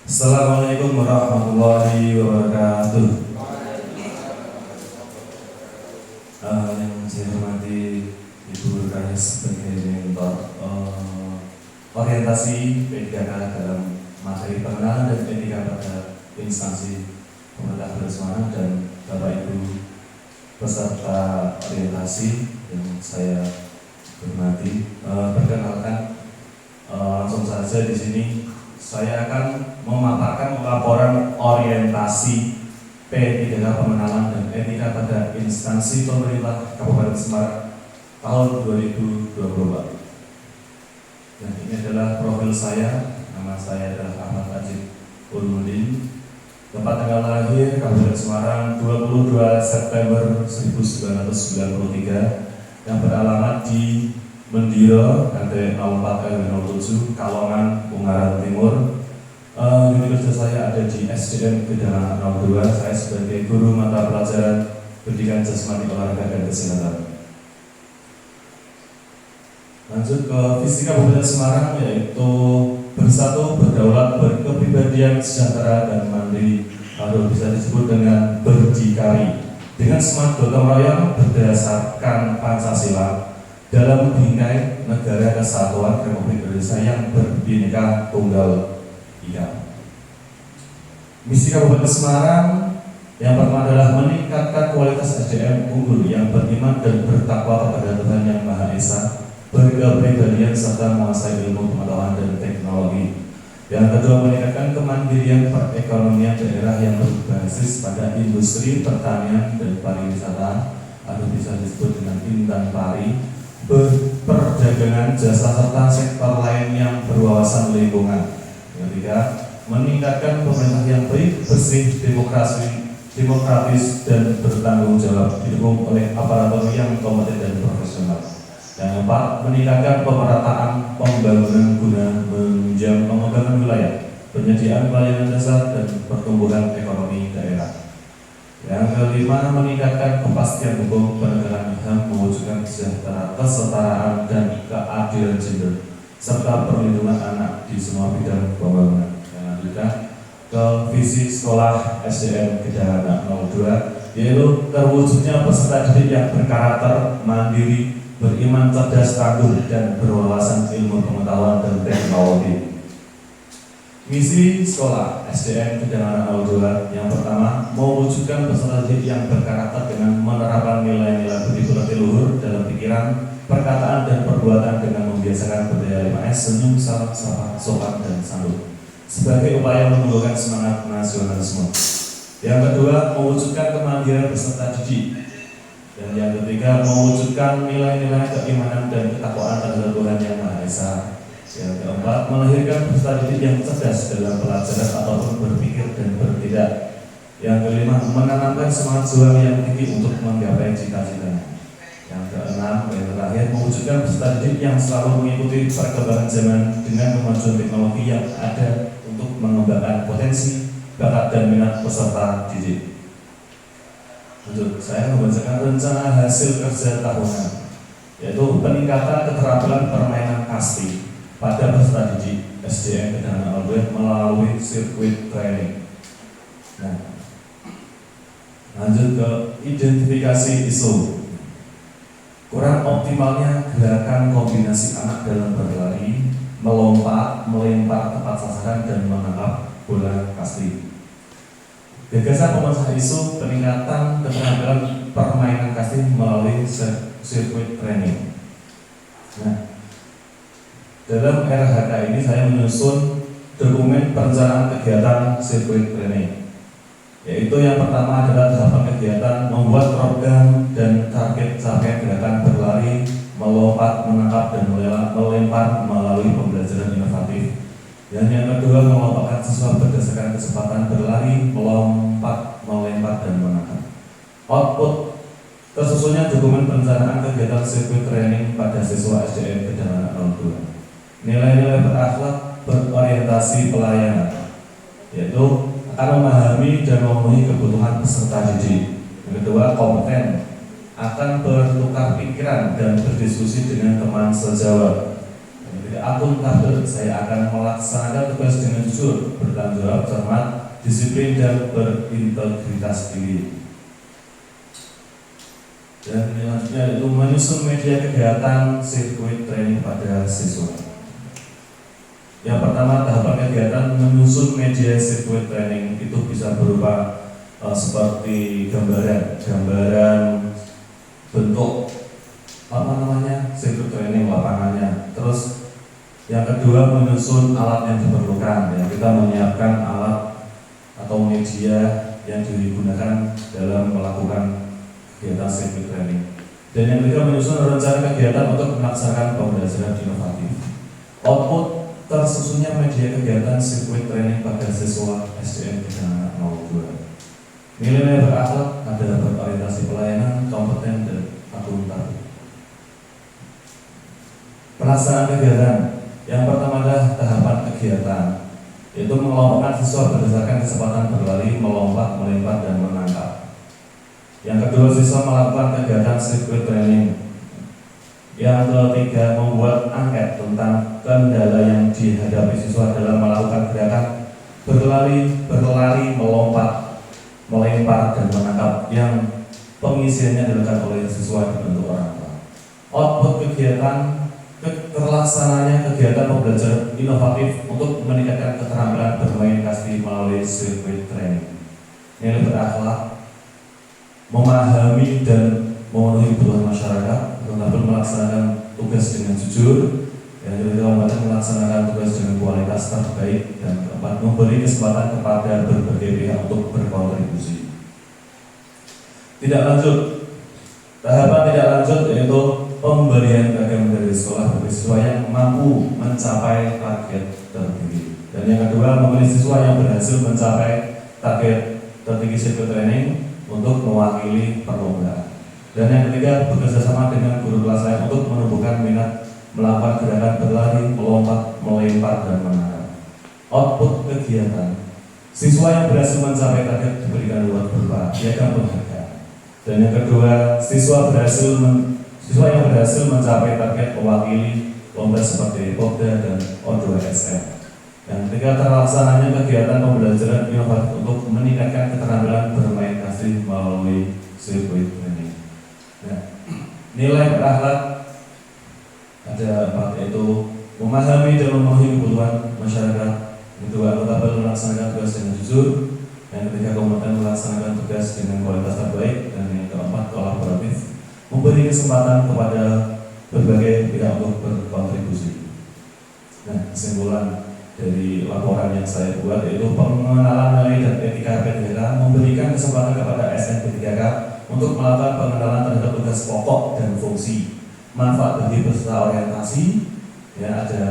Assalamualaikum warahmatullahi wabarakatuh. Yang saya hormati Ibu Rukayah sebagai mentor orientasi P3K dalam materi pengenalan dan etika pada instansi pemerintah bersama, dan Bapak Ibu peserta orientasi yang saya hormati. Perkenalkan, langsung saja di sini saya akan memaparkan laporan orientasi P3K pengenalan dan etika pada instansi pemerintah Kabupaten Semarang tahun 2024. Dan ini adalah profil saya. Nama saya adalah Ahmad Ajib Ulmudin. Tempat tanggal lahir Kabupaten Semarang 22 September 1993, yang beralamat di Mendiro, RT 04 RW 07, Kalongan, Ungaran Timur. Unit kerja saya ada di SDN Gedangan 02. Saya sebagai guru mata pelajaran pendidikan jasmani, olahraga, dan kesehatan. Lanjut ke visi Kabupaten Semarang, yaitu bersatu, berdaulat, berkepribadian sejahtera dan mandiri, atau bisa disebut dengan berdikari, dengan semangat gotong royong berdasarkan Pancasila, dalam bingkai negara kesatuan Republik Indonesia yang berbineka tunggal ika. Misi Kabupaten Semarang yang pertama adalah meningkatkan kualitas SDM unggul yang beriman dan bertakwa kepada Tuhan Yang Maha Esa, berkepribadian serta menguasai ilmu pengetahuan dan teknologi. Yang kedua, meningkatkan kemandirian perekonomian daerah yang berbasis pada industri pertanian dan pariwisata, atau bisa disebut dengan Intan Pari, perdagangan, jasa, serta sektor lain yang berwawasan lingkungan. Yang ketiga, meningkatkan pemerintah yang baik, bersih, demokratis, dan bertanggung jawab, didukung oleh aparatur yang kompeten dan profesional. Yang keempat, meningkatkan pemerataan pembangunan guna menunjang pengembangan wilayah, penyediaan pelayanan dasar, dan pertumbuhan ekonomi daerah. Yang kelima, meningkatkan kepastian hukum, penegakan HAM, mewujudkan sejahtera, kesetaraan, dan keadilan gender, serta perlindungan anak di semua bidang pembangunan. Yang lanjutkan ke visi sekolah SDN Gedangan 02, yaitu terwujudnya peserta didik yang berkarakter mandiri, beriman, cerdas, tangguh, dan berwawasan ilmu pengetahuan dan teknologi. Misi sekolah SDN Gedangan 02 yang pertama, mewujudkan peserta didik yang berkarakter dengan menerapkan nilai-nilai budi pekerti luhur dalam pikiran, perkataan, dan perbuatan, dengan membiasakan budaya 5S, senyum, salam, sapa, sopan, dan sambut, sebagai upaya menumbuhkan semangat nasionalisme. Yang kedua, mewujudkan kemandirian peserta didik. Dan yang ketiga, mewujudkan nilai-nilai keimanan dan ketakwaan terhadap Tuhan Yang Maha Esa. Yang keempat, melahirkan peserta didik yang cerdas dalam pelajaran ataupun berpikir dan bertindak. Yang kelima, menanamkan semangat juang yang tinggi untuk menggapai cita-citanya. Yang keenam, yang terakhir, mewujudkan peserta didik yang selalu mengikuti perkembangan zaman dengan kemajuan teknologi yang ada untuk mengembangkan potensi, bakat, dan minat peserta didik. Lanjut, saya membacakan rencana hasil kerja tahunan, yaitu peningkatan keterampilan permainan kasti pada peserta didik SDN Gedangan 02 melalui sirkuit training. Nah, lanjut ke identifikasi isu. Kurang optimalnya gerakan kombinasi anak dalam berlari, melompat, melempar tepat sasaran, dan menangkap bola kasti. Gagasan pemecah isu peningkatan keterampilan permainan kasti melalui sirkuit training. Nah, dalam RHK ini saya menyusun dokumen perencanaan kegiatan sirkuit training, yaitu yang pertama adalah tahapan kegiatan membuat program dan target capaian gerakan berlari, melompat, menangkap, dan melempar melalui pembelajaran inovatif. Dan yang kedua, mengelompokkan siswa berdasarkan kecepatan berlari, melompat, melempar, dan menangkap. Output tersusunnya dokumen perencanaan kegiatan sirkuit training pada siswa SDN Gedangan 02. Nilai-nilai berakhlak, berorientasi pelayanan, yaitu akan memahami dan memenuhi kebutuhan peserta didik. Yang kedua, kompeten, akan bertukar pikiran dan berdiskusi dengan teman sejawat. Yang ketiga, akuntabel. Saya akan melaksanakan tugas dengan jujur, bertanggung jawab, cermat, disiplin, dan berintegritas tinggi. Dan selanjutnya itu menyusun media kegiatan sirkuit training pada siswa. Yang pertama, tahapan kegiatan menyusun media sirkuit training itu bisa berupa seperti gambaran bentuk sirkuit training lapangannya. Terus yang kedua, menyusun alat yang diperlukan. Ya, kita menyiapkan alat atau media yang digunakan dalam melakukan kegiatan sirkuit training. Dan yang ketiga, menyusun rencana kegiatan untuk melaksanakan pembelajaran inovatif. Output tersusunnya media kegiatan sirkuit training pada siswa SDN 302. Nilai berakhlak adalah berorientasi pelayanan, kompeten, dan akuntabel. Pelaksanaan kegiatan. Yang pertama adalah tahapan kegiatan, yaitu mengelompokkan siswa berdasarkan kecepatan berlari, melompat, melempar, dan menangkap. Yang kedua, siswa melakukan kegiatan sirkuit training. Yang ketiga, membuat angket tentang kendala yang dihadapi siswa dalam melakukan gerakan berlari, melompat, melempar, dan menangkap yang pengisiannya dilakukan oleh siswa dibantu orang tua. Output kegiatan terlaksananya kegiatan pembelajaran inovatif untuk meningkatkan keterampilan bermain kasti melalui sirkuit training. Nilai berakhlak, memahami dan memenuhi kebutuhan masyarakat, akuntabel, melaksanakan tugas dengan jujur, yang kedua melaksanakan tugas dengan kualitas terbaik, dan keempat, memberi kesempatan kepada berbagai pihak untuk berkontribusi. Tidak lanjut. Tahapan tidak lanjut yaitu pemberian seragam dari sekolah bagi siswa yang mampu mencapai target tertinggi. Dan yang kedua, memilih siswa yang berhasil mencapai target tertinggi sirkuit training untuk mewakili perlombaan. Dan yang ketiga, bekerja sama dengan guru kelas lain untuk menumbuhkan minat melakukan gerakan berlari, melompat, melempar, dan menangkap. Output kegiatan, siswa yang berhasil mencapai target diberikan berupa piagam penghargaan. Dan yang kedua, siswa yang berhasil mencapai target mewakili lomba seperti Popda dan O2SM. Yang ketiga, terlaksananya kegiatan pembelajaran inovatif untuk meningkatkan keterampilan bermain kasti melalui sirkuit training. Nah, nilai berakhlak ada 4, yaitu memahami dan memenuhi kebutuhan masyarakat. Yang kedua, akuntabel, melaksanakan tugas dengan jujur. Yang ketiga, kompeten, melaksanakan tugas dengan kualitas terbaik. Dan yang keempat, kolaboratif, memberi kesempatan kepada berbagai pihak untuk berkontribusi. Nah, kesimpulan dari laporan yang saya buat yaitu pengenalan nilai dan etika P3K, memberikan kesempatan kepada SN P3K untuk melakukan pengenalan terhadap tugas pokok dan fungsi, manfaat bagi peserta orientasi, ya ada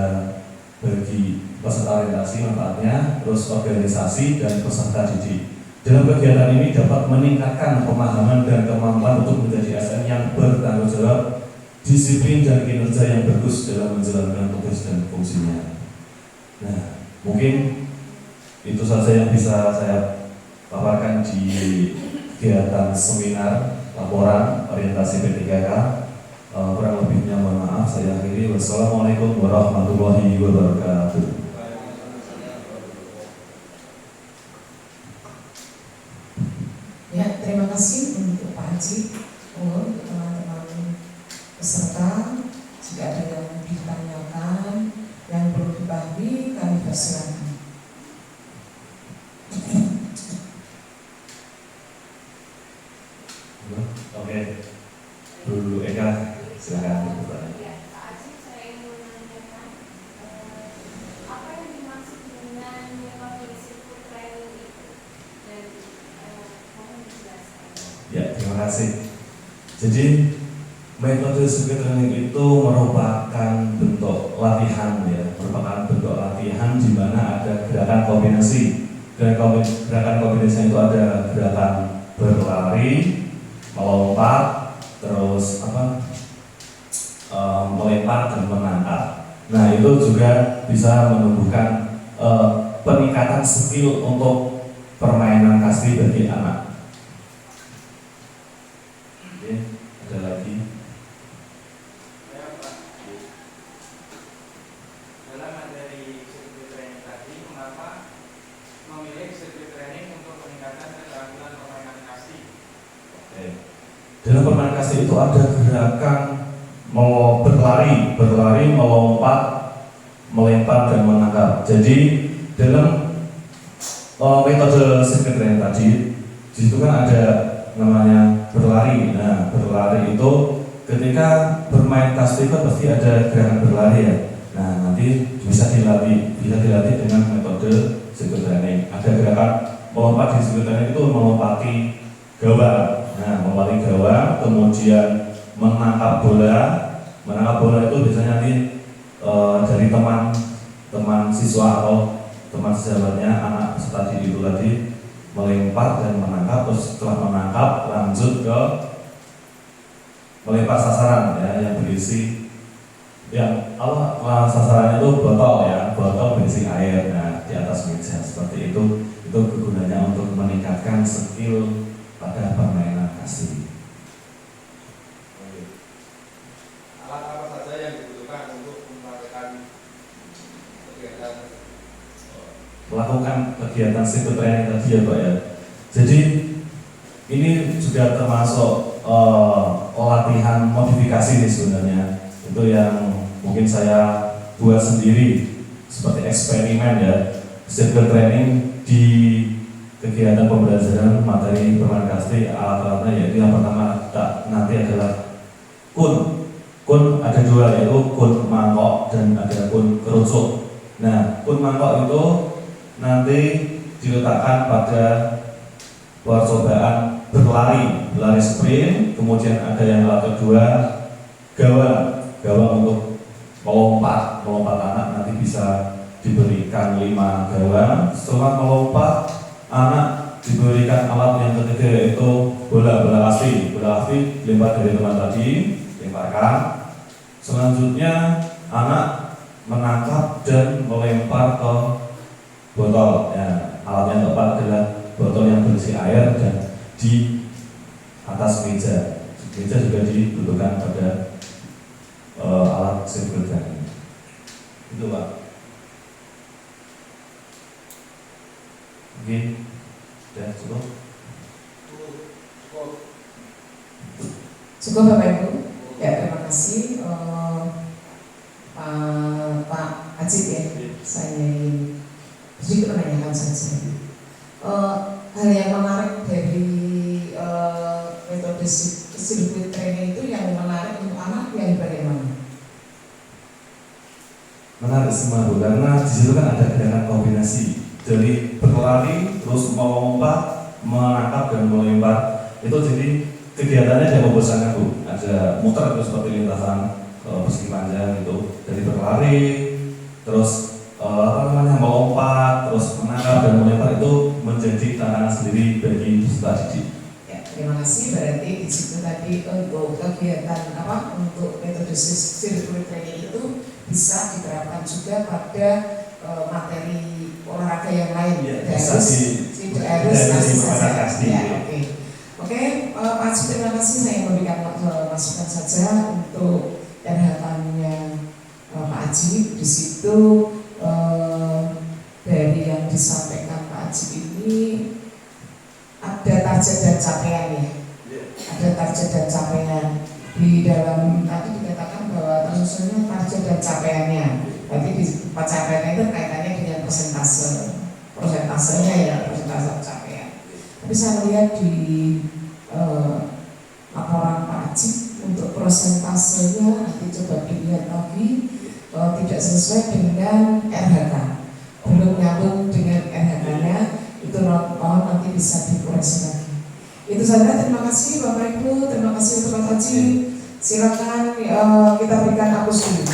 bagi peserta orientasi manfaatnya, terus organisasi dan peserta didik. Dalam kegiatan ini dapat meningkatkan pemahaman dan kemampuan untuk menjadi ASN yang bertanggung jawab, disiplin, dan kinerja yang bagus dalam menjalankan tugas dan fungsinya. Nah, mungkin itu saja yang bisa saya paparkan di kegiatan seminar laporan orientasi P3K. Kurang lebihnya mohon maaf, saya akhiri. Wassalamualaikum warahmatullahi wabarakatuh. Ya, terima kasih untuk Pak Haji, untuk teman-teman peserta. Jika ada yang ditanyakan, yang belum dipahami, kami persilakan. Oke, Bu Eka, silakan bertanya. Ya, Pak Haji, saya ingin menanyakan apa yang dimaksud dengan metode sirkuit training itu, dan mohon dijelaskan. Ya, terima kasih. Jadi metode sirkuit training itu merupakan bentuk latihan, ya, merupakan bentuk latihan di mana ada gerakan kombinasi. Gerakan kombinasi itu ada gerakan berlari, melompat, terus melempar dan menangkap. Nah, itu juga bisa menumbuhkan peningkatan skill untuk permainan kasti bagi anak. Oke, ada lagi. Dalam permainan kastil itu ada gerakan mau berlari, melompat, melempar dan menangkap. Jadi dalam metode secret training tadi, di situ kan ada namanya berlari. Nah, berlari itu ketika bermain kastil kan pasti ada gerakan berlari ya. Nah, nanti bisa dilatih dengan metode secret training. Ada gerakan melompat di secret training itu melompati gawang. Nah, melompati gawang, kemudian menangkap bola. Menangkap bola itu biasanya nanti dari teman siswa atau teman sahabatnya, anak peserta didik itu tadi melempar dan menangkap, terus setelah menangkap lanjut ke melempar sasaran ya, yang berisi sasarannya itu botol berisi air. Nah, di atas meja seperti itu kegunaannya untuk meningkatkan skill pada permainan kastil. Alat apa saja yang dibutuhkan untuk melakukan kegiatan secret training tadi ya Pak ya. Jadi ini juga termasuk latihan modifikasi nih sebenarnya. Itu yang mungkin saya buat sendiri seperti eksperimen ya. Secret training di kegiatan pembelajaran materi permainan kastil, alat-alatnya yaitu yang pertama nanti adalah kun ada dua, yaitu kun mangkok dan ada kun kerucuk. Nah, kun mangkok itu nanti diletakkan pada percobaan berlari sprint. Kemudian ada yang alat kedua gawang untuk melompat anak, nanti bisa diberikan 5 gawang. Setelah melompat anak diberikan alat yang ketiga, yaitu bola api dilempar dari teman tadi, lemparkan. Selanjutnya anak menangkap dan melempar ke botol ya. Alat yang keempat adalah botol yang berisi air dan di atas meja juga dibutuhkan pada alat secret training. Itu Pak. Mungkin sudah cukup. Cukup Bapak Ibu. Ya, terima kasih Pak Ajib ya. Saya ingin sedikit menanyakan saja. Hal yang menarik dari metode circuit training itu, yang menarik untuk anak yang bagaimana? Menarik semua Bu, karena di situ kan ada gerakan kombinasi dari berlari terus melompat, menangkap dan melempar. Itu jadi kegiatannya tidak membosankan Bu. Ada muter itu seperti lintasan persegi panjang itu, dari berlari terus melompat, terus menangkap dan melempar. Itu menjadi tantangan sendiri bagi peserta didik. Ya, terima kasih. Berarti di situ tadi untuk kegiatan untuk metode circuit training itu bisa diterapkan juga pada materi olahraga yang lain. Ya, tidak bisa harus kasih saja. kasih. Ya, oke, Pak Ajib, terima kasih. Saya memberikan masukan saja untuk harapannya Pak Ajib. Di situ dari yang disampaikan Pak Ajib ini ada target dan capaian ya. Ada target dan capaian. Di dalam tadi dikatakan bahwa tersusunnya target dan capaiannya. Berarti di pencapaiannya itu kaitannya dengan persentasenya ya, persentase capaian. Tapi saya melihat di laporan Pak Ajib untuk persentasenya nanti coba dilihat lagi, tidak sesuai dengan RHK, belum nyambung dengan RHK-nya, itu mohon nanti bisa dikoreksi lagi. Itu saja, terima kasih Bapak Ibu, terima kasih untuk Pak Ajib. Silakan kita berikan hapus dulu.